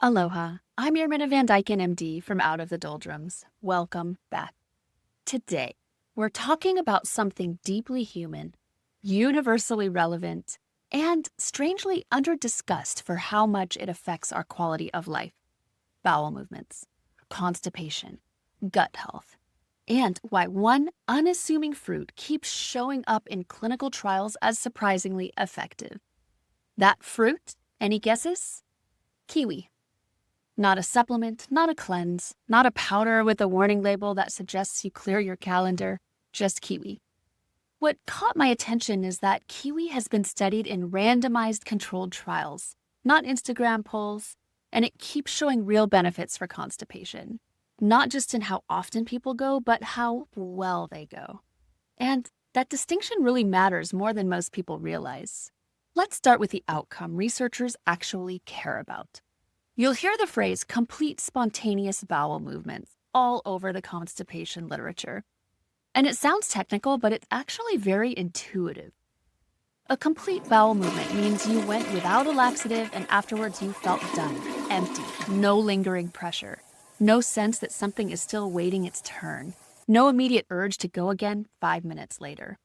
Aloha, I'm Irminne Van Dyken, MD, from Out of the Doldrums. Welcome back. Today, we're talking about something deeply human, universally relevant, and strangely under-discussed for how much it affects our quality of life: bowel movements, constipation, gut health, and why one unassuming fruit keeps showing up in clinical trials as surprisingly effective. That fruit, any guesses? Kiwi. Not a supplement, not a cleanse, not a powder with a warning label that suggests you clear your calendar, just kiwi. What caught my attention is that kiwi has been studied in randomized controlled trials, not Instagram polls, and it keeps showing real benefits for constipation, not just in how often people go, but how well they go. And that distinction really matters more than most people realize. Let's start with the outcome researchers actually care about. You'll hear the phrase complete spontaneous bowel movements all over the constipation literature. And it sounds technical, but it's actually very intuitive. A complete bowel movement means you went without a laxative and afterwards you felt done, empty, no lingering pressure, no sense that something is still waiting its turn, no immediate urge to go again 5 minutes later.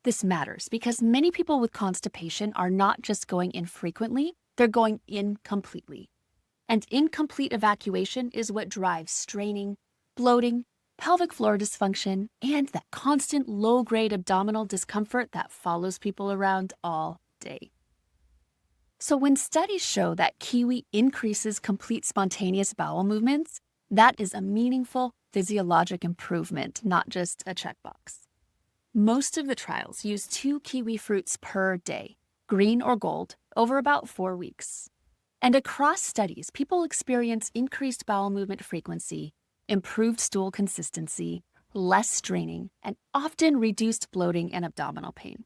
This matters because many people with constipation are not just going infrequently, they're going incompletely. And incomplete evacuation is what drives straining, bloating, pelvic floor dysfunction, and that constant low-grade abdominal discomfort that follows people around all day. So when studies show that kiwi increases complete spontaneous bowel movements, that is a meaningful physiologic improvement, not just a checkbox. Most of the trials use 2 kiwi fruits per day, green or gold, over about 4 weeks. And across studies, people experience increased bowel movement frequency, improved stool consistency, less straining, and often reduced bloating and abdominal pain.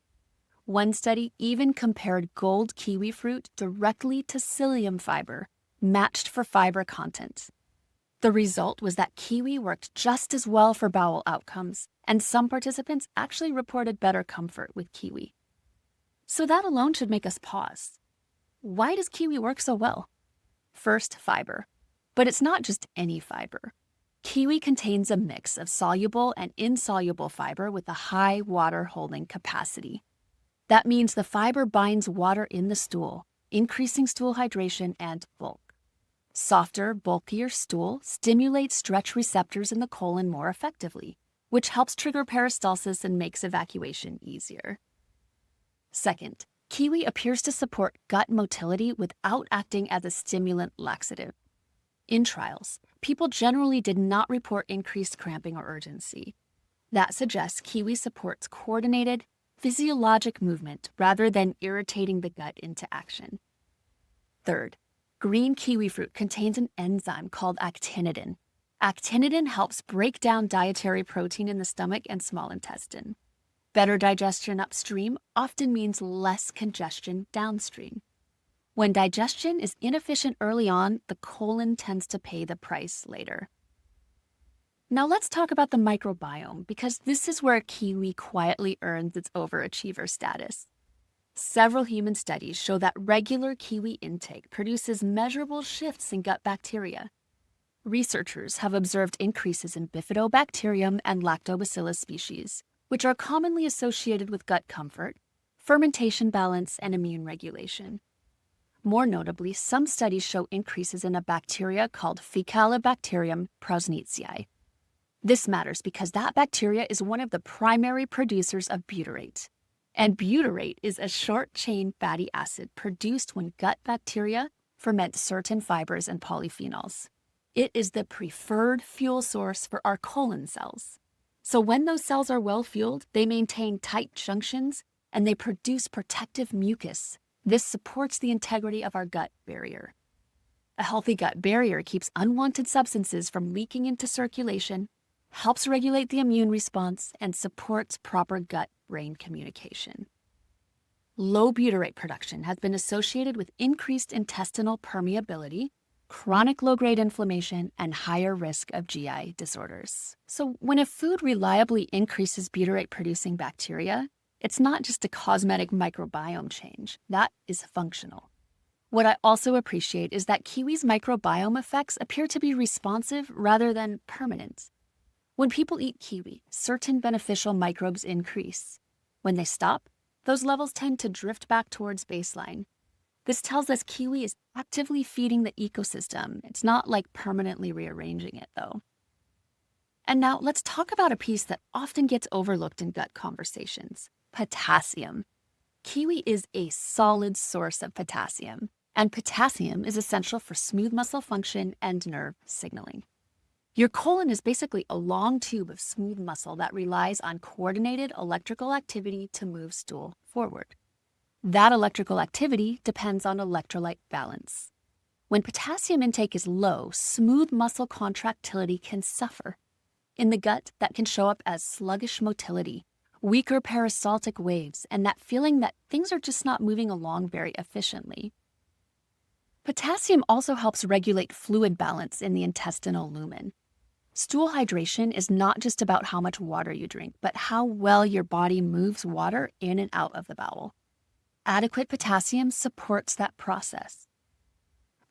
One study even compared gold kiwi fruit directly to psyllium fiber, matched for fiber content. The result was that kiwi worked just as well for bowel outcomes, and some participants actually reported better comfort with kiwi. So that alone should make us pause. Why does kiwi work so well? First, fiber. But it's not just any fiber. Kiwi contains a mix of soluble and insoluble fiber with a high water holding capacity. That means the fiber binds water in the stool, increasing stool hydration and bulk. Softer, bulkier stool stimulates stretch receptors in the colon more effectively, which helps trigger peristalsis and makes evacuation easier. Second, kiwi appears to support gut motility without acting as a stimulant laxative. In trials, people generally did not report increased cramping or urgency. That suggests kiwi supports coordinated, physiologic movement rather than irritating the gut into action. Third, green kiwi fruit contains an enzyme called actinidin. Actinidin helps break down dietary protein in the stomach and small intestine. Better digestion upstream often means less congestion downstream. When digestion is inefficient early on, the colon tends to pay the price later. Now let's talk about the microbiome, because this is where kiwi quietly earns its overachiever status. Several human studies show that regular kiwi intake produces measurable shifts in gut bacteria. Researchers have observed increases in Bifidobacterium and Lactobacillus species, which are commonly associated with gut comfort, fermentation balance, and immune regulation. More notably, some studies show increases in a bacteria called Faecalibacterium prausnitzii. This matters because that bacteria is one of the primary producers of butyrate. And butyrate is a short-chain fatty acid produced when gut bacteria ferment certain fibers and polyphenols. It is the preferred fuel source for our colon cells. So when those cells are well-fueled, they maintain tight junctions and they produce protective mucus. This supports the integrity of our gut barrier. A healthy gut barrier keeps unwanted substances from leaking into circulation, helps regulate the immune response, and supports proper gut-brain communication. Low butyrate production has been associated with increased intestinal permeability, chronic low-grade inflammation, and higher risk of GI disorders. So when a food reliably increases butyrate-producing bacteria, it's not just a cosmetic microbiome change. That is functional. What I also appreciate is that kiwi's microbiome effects appear to be responsive rather than permanent. When people eat kiwi, certain beneficial microbes increase. When they stop, those levels tend to drift back towards baseline. This tells us kiwi is actively feeding the ecosystem. It's not like permanently rearranging it, though. And now let's talk about a piece that often gets overlooked in gut conversations: potassium. Kiwi is a solid source of potassium, and potassium is essential for smooth muscle function and nerve signaling. Your colon is basically a long tube of smooth muscle that relies on coordinated electrical activity to move stool forward. That electrical activity depends on electrolyte balance. When potassium intake is low, smooth muscle contractility can suffer. In the gut, that can show up as sluggish motility, weaker peristaltic waves, and that feeling that things are just not moving along very efficiently. Potassium also helps regulate fluid balance in the intestinal lumen. Stool hydration is not just about how much water you drink, but how well your body moves water in and out of the bowel. Adequate potassium supports that process.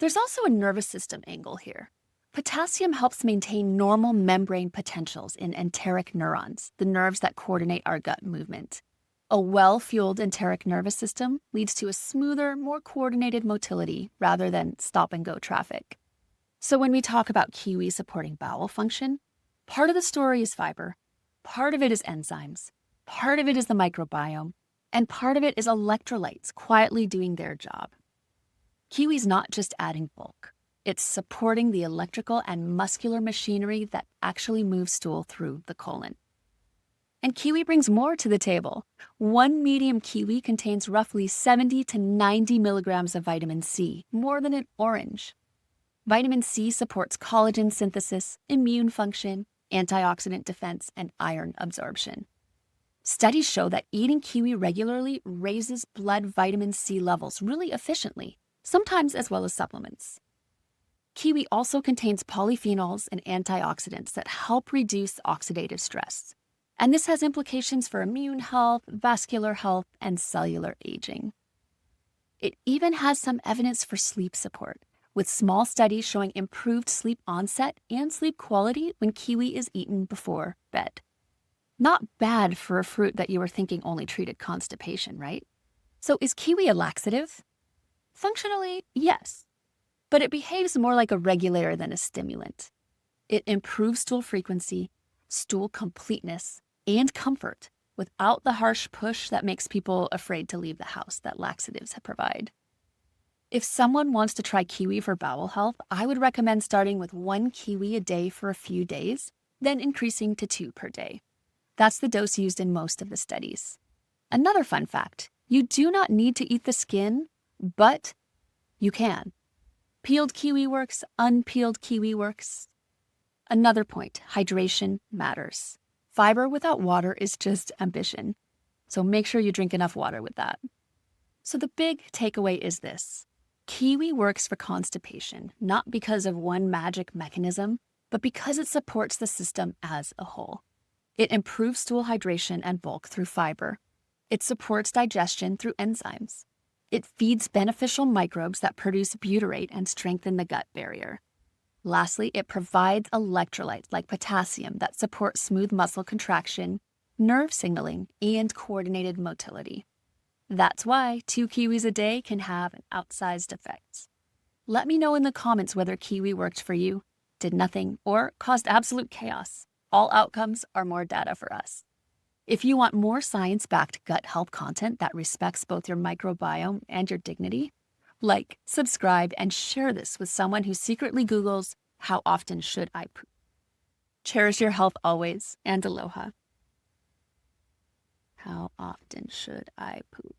There's also a nervous system angle here. Potassium helps maintain normal membrane potentials in enteric neurons, the nerves that coordinate our gut movement. A well-fueled enteric nervous system leads to a smoother, more coordinated motility rather than stop-and-go traffic. So when we talk about kiwi supporting bowel function, part of the story is fiber, part of it is enzymes, part of it is the microbiome, and part of it is electrolytes quietly doing their job. Kiwi's not just adding bulk. It's supporting the electrical and muscular machinery that actually moves stool through the colon. And kiwi brings more to the table. One medium kiwi contains roughly 70 to 90 milligrams of vitamin C, more than an orange. Vitamin C supports collagen synthesis, immune function, antioxidant defense, and iron absorption. Studies show that eating kiwi regularly raises blood vitamin C levels really efficiently, sometimes as well as supplements. Kiwi also contains polyphenols and antioxidants that help reduce oxidative stress. And this has implications for immune health, vascular health, and cellular aging. It even has some evidence for sleep support, with small studies showing improved sleep onset and sleep quality when kiwi is eaten before bed. Not bad for a fruit that you were thinking only treated constipation, right? So is kiwi a laxative? Functionally, yes. But it behaves more like a regulator than a stimulant. It improves stool frequency, stool completeness, and comfort without the harsh push that makes people afraid to leave the house that laxatives provide. If someone wants to try kiwi for bowel health, I would recommend starting with 1 kiwi a day for a few days, then increasing to 2 per day. That's the dose used in most of the studies. Another fun fact, you do not need to eat the skin, but you can. Peeled kiwi works, unpeeled kiwi works. Another point, hydration matters. Fiber without water is just ambition. So make sure you drink enough water with that. So the big takeaway is this. Kiwi works for constipation, not because of one magic mechanism, but because it supports the system as a whole. It improves stool hydration and bulk through fiber. It supports digestion through enzymes. It feeds beneficial microbes that produce butyrate and strengthen the gut barrier. Lastly, it provides electrolytes like potassium that support smooth muscle contraction, nerve signaling, and coordinated motility. That's why 2 kiwis a day can have an outsized effect. Let me know in the comments whether kiwi worked for you, did nothing, or caused absolute chaos. All outcomes are more data for us. If you want more science-backed gut health content that respects both your microbiome and your dignity, like, subscribe, and share this with someone who secretly Googles, "How often should I poop?" Cherish your health always, and aloha. How often should I poop?